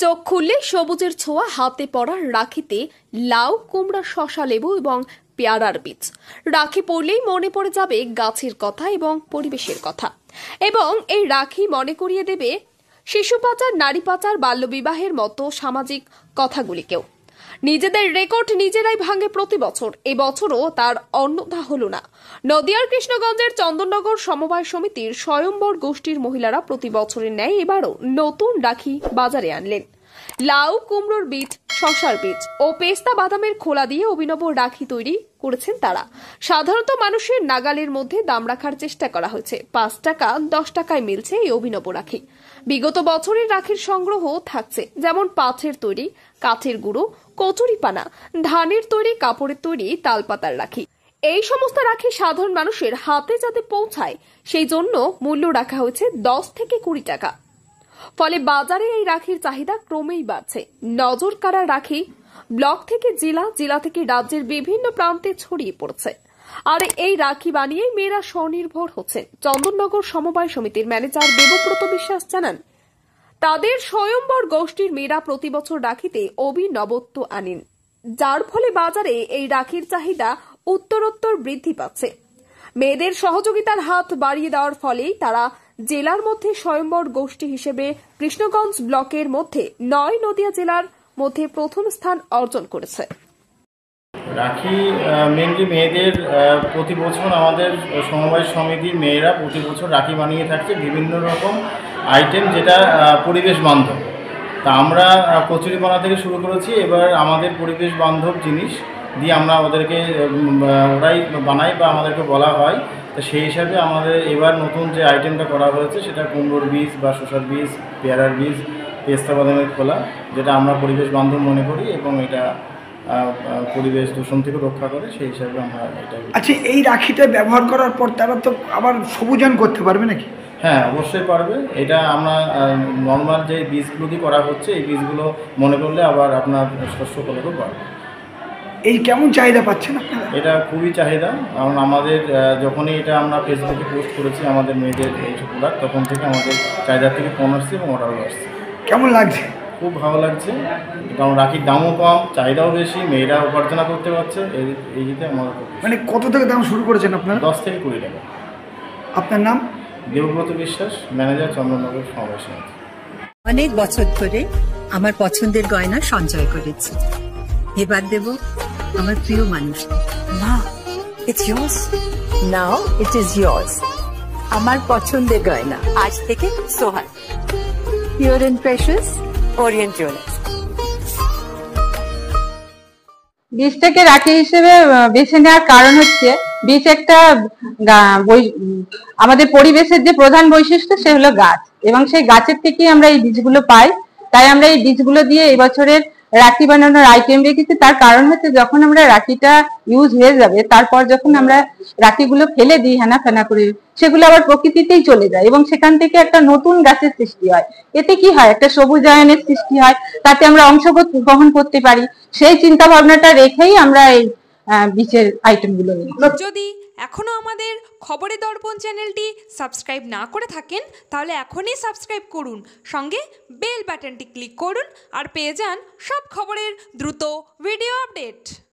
চোখ খুললে সবুজের ছোঁয়া হাতে পড়া রাখিতে লাউ, কুমড়া, শশা, লেবু এবং পেয়ারার বীজ। রাখি পড়লেই মনে পড়ে যাবে গাছের কথা এবং পরিবেশের কথা, এবং এই রাখি মনে করিয়ে দেবে শিশু পাচার, নারী পাচার, বাল্যবিবাহের মতো সামাজিক কথাগুলিকেও। নিজেদের রেকর্ড নিজেরাই ভাঙে প্রতি বছর। এবছরও তার অন্যথা হল না। নদিয়ার কৃষ্ণগঞ্জের চন্দননগর সমবায় সমিতির স্বয়ম্বর গোষ্ঠীর মহিলারা প্রতি বছরের ন্যায় এবারও নতুন রাখি বাজারে আনলেন। লাউ, কুমড়োর বীজ, শশার বীজ ও পেস্তা বাদামের খোলা দিয়ে অভিনব রাখি তৈরি করেছেন তারা। সাধারণত মানুষের নাগালের মধ্যে দাম রাখার চেষ্টা করা হয়েছে। 5 টাকা 10 টাকায় মিলছে এই অভিনব রাখি। বিগত বছরের রাখির সংগ্রহ থাকছে, যেমন পাথরের তৈরি, কাঠের গুঁড়ো, কচুরিপানা, ধানের তৈরি, কাপড়ের তৈরি, তালপাতার রাখি। এই সমস্ত রাখি সাধারণ মানুষের হাতে যাতে পৌঁছায় সেই জন্য মূল্য রাখা হয়েছে 10 থেকে 20 টাকা। ফলে বাজারে এই রাখির চাহিদা ক্রমেই বাড়ছে। নজর কাড়া রাখি ব্লক থেকে জেলা, জেলা থেকে রাজ্যের বিভিন্ন প্রান্তে ছড়িয়ে পড়ছে। আর এই রাখি বানিয়ে মেয়েরা স্বনির্ভর হচ্ছেন। চন্দননগর সমবায় সমিতির ম্যানেজার দেবব্রত বিশ্বাস জানান, তাদের স্বয়ম্বর গোষ্ঠীর মেয়েরা প্রতি বছর রাখিতে অভিনবত্ব আনেন, যার ফলে বাজারে এই রাখির চাহিদা উত্তরোত্তর বৃদ্ধি পাচ্ছে। মেয়েদের সহযোগিতার হাত বাড়িয়ে দেওয়ার ফলেই তারা জেলার মধ্যে স্বয়ম্বর গোষ্ঠী হিসেবে কৃষ্ণগঞ্জ ব্লকের মধ্যে 9 নদিয়া জেলার মধ্যে প্রথম স্থান অর্জন করেছে। রাখি মেনলি মেয়েদের প্রতি বছর আমাদের সমবায় সমিতির মেয়েরা প্রতি বছর রাখি বানিয়ে থাকছে বিভিন্ন রকম আইটেম, যেটা পরিবেশ বান্ধব। তা আমরা কচুরিপানা থেকে শুরু করেছি, এবার আমাদের পরিবেশ বান্ধব জিনিস দিয়ে আমরা ওদেরকে ওরাই বানাই বা আমাদেরকে বলা হয়। তো সেই হিসাবে আমাদের এবার নতুন যে আইটেমটা করা হয়েছে সেটা কুমড়োর বীজ বা শসার বীজ, পেয়ারার বীজ, পেস্তা বাদামের খোলা, যেটা আমরা পরিবেশ বান্ধব মনে করি এবং এটা পরিবেশ দূষণ থেকে রক্ষা করে, সেই হিসাবে আমরা এটা। আচ্ছা, এই রাখিটা ব্যবহার করার পর তারা তো আবার সবুজায়ন করতে পারবে নাকি? হ্যাঁ, অবশ্যই পারবে। এটা আমরা নর্মাল যে বীজগুলো দিয়ে করা হচ্ছে, এই বীজগুলো মনে করলে আবার আপনার শস্য ফলনও বাড়বে। এই কেমন চাহিদা পাচ্ছেন আপনারা? এটা খুবই চাহিদা, কারণ আমাদের যখনই এটা আমরা ফেসবুকে পোস্ট করেছি আমাদের মেয়েদের এই প্রোডাক্ট, তখন থেকে আমাদের চাহিদা থেকে ফোন আসছে এবং অর্ডারও আসছে। কেমন লাগছে? খুব ভালো লাগছে, কারণ রাখির দামও কম, চাহিদাও বেশি, মেয়েরা উপার্জনা করতে পারছে। এই দিতে আমাদের মানে কত থেকে দাম শুরু করেছেন আপনারা? 10 থেকে 20 টাকা। আপনার নাম? দেবব্রত বিশ্বাস, ম্যানেজার, চন্দননগর সমবায় সমিতি। অনেক বছর ধরে আমার পছন্দের গয়না সঞ্চয় করেছি, এবার দেব আমার প্রিয় মানুষ। মা, it's yours. Now it is yours. আমার পছন্দের গয়না আজ থেকে Sohan, pure and precious, Orient jewellers. বীজটাকে রাখি হিসেবে বেছে নেওয়ার কারণ হচ্ছে বীজ একটা আমাদের পরিবেশের যে প্রধান বৈশিষ্ট্য সে হলো গাছ, এবং সেই গাছের থেকেই আমরা এই বীজগুলো পাই। তাই আমরা এই বীজগুলো দিয়ে এবছরের রাখি বানানোর আইটেম রেখেছি। তার কারণ হচ্ছে যখন আমরা রাখিটা ইউজ হয়ে যাবে, তারপর যখন আমরা রাখিগুলো ফেলে দিই হেনা ফেনা করে, সেগুলো আবার প্রকৃতিতেই চলে যায় এবং সেখান থেকে একটা নতুন গাছের সৃষ্টি হয়। এতে কি হয়, একটা সবুজায়নের সৃষ্টি হয়, তাতে আমরা অংশগ্রহণ করতে পারি। সেই চিন্তা ভাবনাটা রেখেই আমরা এই বীজের আইটেমগুলো নিই। যদি এখনো আমাদের খবরের দর্পণ চ্যানেলটি সাবস্ক্রাইব না করে থাকেন, তাহলে এখনই সাবস্ক্রাইব করুন, সঙ্গে বেল বাটনটি ক্লিক করুন আর পেয়ে যান সব খবরের দ্রুত ভিডিও আপডেট।